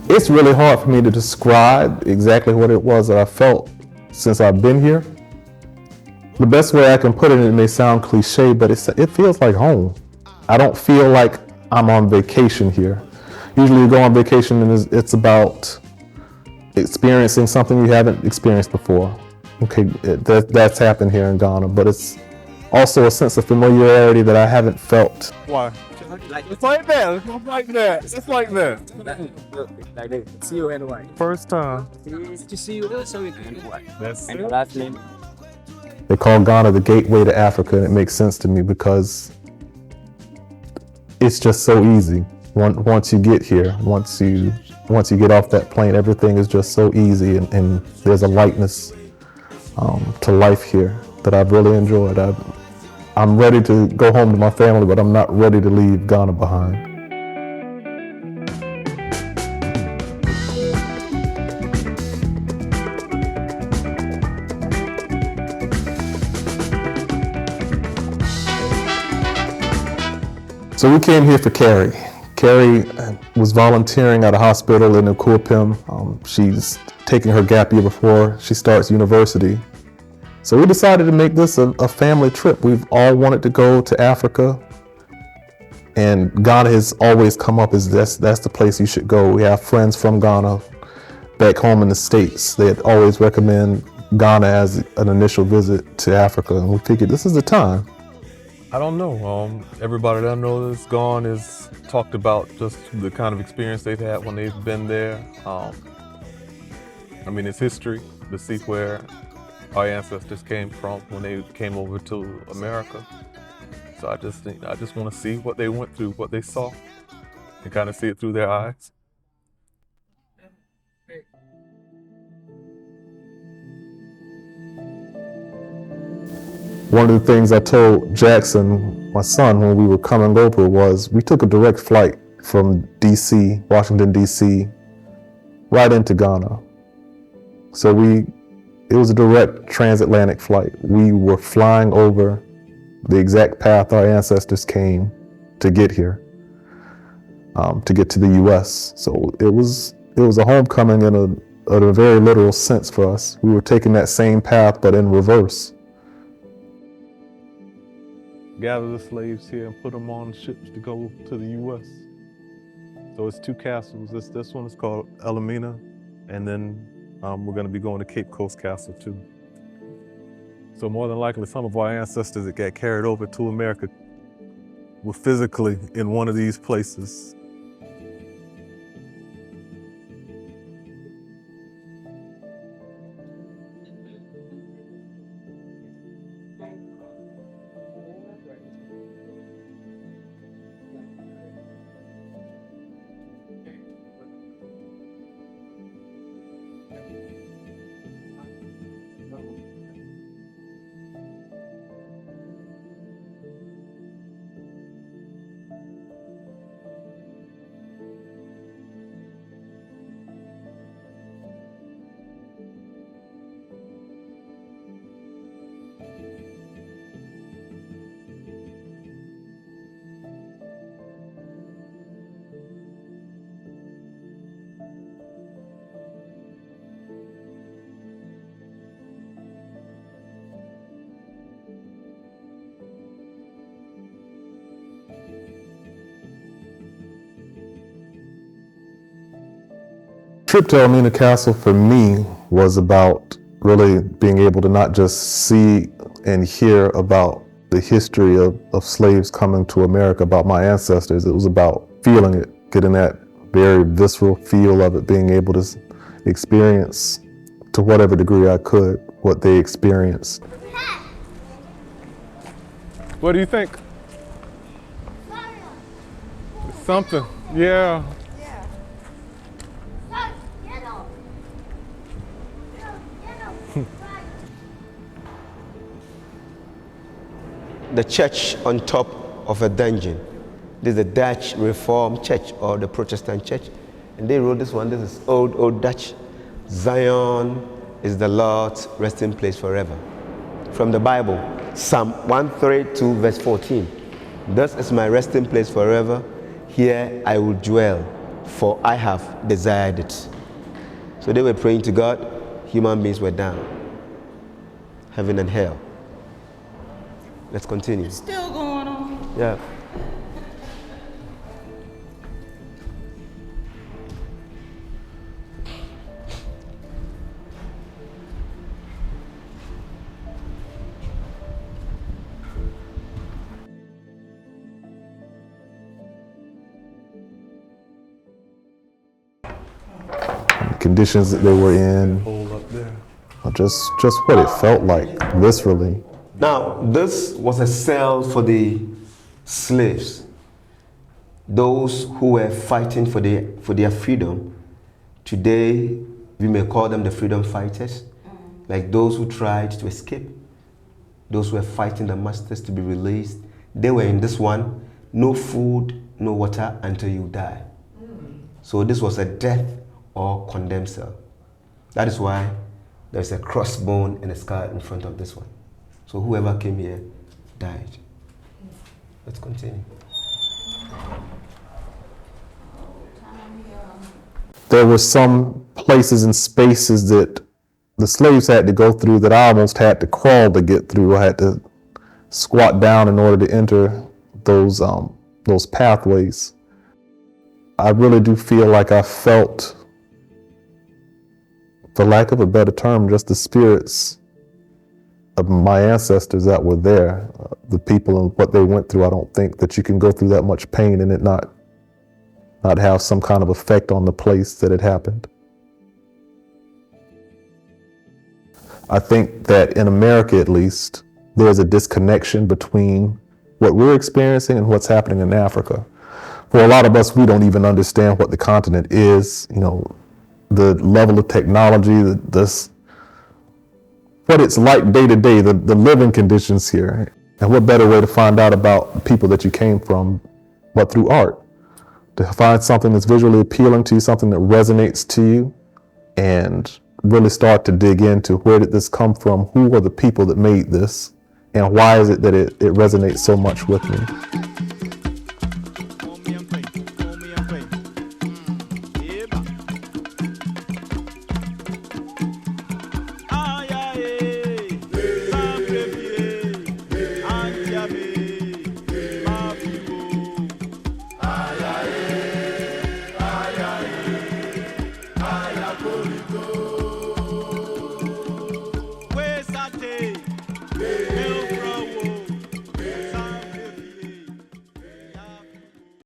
It's really hard for me to describe exactly what it was that I felt since I've been here. The best way I can put it may sound cliche, but it feels like home. I don't feel like I'm on vacation here. Usually you go on vacation and it's about experiencing something you haven't experienced before. Okay, that's happened here in Ghana, but it's also a sense of familiarity that I haven't felt. Why? It's like that. It's like that. It's like that. Like that. See you and why? First time. To see you also and why? That's And it. the last name. They call Ghana the gateway to Africa, and it makes sense to me because it's just so easy. Once you get here, once you get off that plane, everything is just so easy, and there's a lightness to life here that I've really enjoyed. I'm ready to go home to my family, but I'm not ready to leave Ghana behind. So we came here for Carrie. Carrie was volunteering at a hospital in Akuapem. She's taking her gap year before she starts university. So we decided to make this a family trip. We've all wanted to go to Africa, and Ghana has always come up as that's the place you should go. We have friends from Ghana back home in the States. They'd always recommend Ghana as an initial visit to Africa, and we figured this is the time. I don't know. Everybody that I know that's gone has talked about just the kind of experience they've had when they've been there. I mean, it's history to see where our ancestors came from when they came over to America. So I just want to see what they went through, what they saw, and kind of see it through their eyes. One of the things I told Jackson, my son, when we were coming over was we took a direct flight from DC, Washington, DC, right into Ghana. So it was a direct transatlantic flight. We were flying over the exact path our ancestors came to get here, to get to the US. So it was a homecoming in a very literal sense for us. We were taking that same path, but in reverse. Gather the slaves here and put them on ships to go to the US. So it's two castles. This one is called Elmina, and then we're going to be going to Cape Coast Castle too. So more than likely, some of our ancestors that got carried over to America were physically in one of these places. Trip to Elmina Castle for me was about really being able to not just see and hear about the history of slaves coming to America, about my ancestors. It was about feeling it, getting that very visceral feel of it, being able to experience to whatever degree I could what they experienced. What do you think? Something, yeah. The church on top of a dungeon. This is the Dutch Reformed Church or the Protestant Church. And they wrote this one. This is old Dutch. Zion is the Lord's resting place forever. From the Bible, Psalm 132 verse 14. Thus is my resting place forever. Here I will dwell, for I have desired it. So they were praying to God. Human beings were down. Heaven and hell. Let's continue. Still going on. Yeah. Conditions that they were in, Hole up there. or just what it felt like viscerally. Now, this was a cell for the slaves, those who were fighting for their freedom. Today, we may call them the freedom fighters, like those who tried to escape, those who were fighting the masters to be released. They were in this one, no food, no water until you die. So this was a death or condemned cell. That is why there's a crossbone and a scar in front of this one. So whoever came here died. Let's continue. There were some places and spaces that the slaves had to go through that I almost had to crawl to get through. I had to squat down in order to enter those pathways. I really do feel like I felt, for lack of a better term, just the spirits of my ancestors that were there, the people and what they went through. I don't think that you can go through that much pain and it not have some kind of effect on the place that it happened. I think that in America, at least, there's a disconnection between what we're experiencing and what's happening in Africa. For a lot of us, we don't even understand what the continent is, the level of technology, what it's like day to day, the living conditions here. And what better way to find out about the people that you came from but through art? To find something that's visually appealing to you, something that resonates to you, and really start to dig into where did this come from, who are the people that made this, and why is it that it resonates so much with me.